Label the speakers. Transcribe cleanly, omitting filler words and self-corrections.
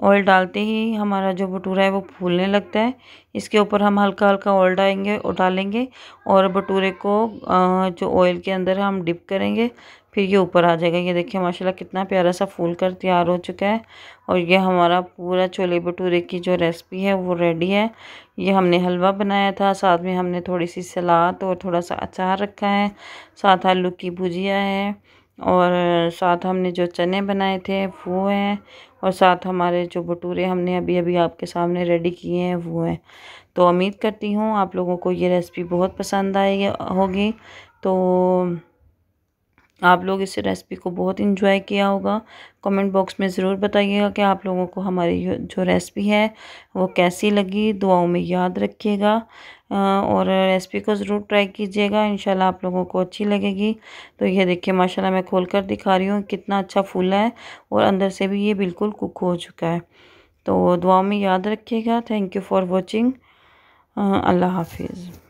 Speaker 1: Oil डालते ही हमारा जो भटूरा है वो फूलने लगता है। इसके ऊपर हम हल्का हल्का ऑयल डालेंगे और भटूरे को जो ऑयल के अंदर हम डिप करेंगे, फिर ये ऊपर आ जाएगा। ये देखिए माशाल्लाह कितना प्यारा सा फूल कर तैयार हो चुका है। और ये हमारा पूरा छोले भटूरे की जो रेसिपी है वो रेडी है। ये हमने हलवा बनाया था, साथ में हमने थोड़ी सी सलाद और थोड़ा सा अचार रखा है, साथ आलू की भुजिया है, और साथ हमने जो चने बनाए थे वो हैं, और साथ हमारे जो भटूरे हमने अभी अभी आपके सामने रेडी किए हैं वो हैं। तो उम्मीद करती हूँ आप लोगों को ये रेसिपी बहुत पसंद आएगी होगी। तो आप लोग इस रेसिपी को बहुत इंजॉय किया होगा। कमेंट बॉक्स में ज़रूर बताइएगा कि आप लोगों को हमारी जो रेसिपी है वो कैसी लगी। दुआओं में याद रखिएगा और रेसिपी को ज़रूर ट्राई कीजिएगा, इंशाल्लाह आप लोगों को अच्छी लगेगी। तो ये देखिए माशाल्लाह मैं खोल कर दिखा रही हूँ कितना अच्छा फूला है और अंदर से भी ये बिल्कुल कुक हो चुका है। तो दुआओं में याद रखिएगा। Thank you for watching. Allah हाफिज़।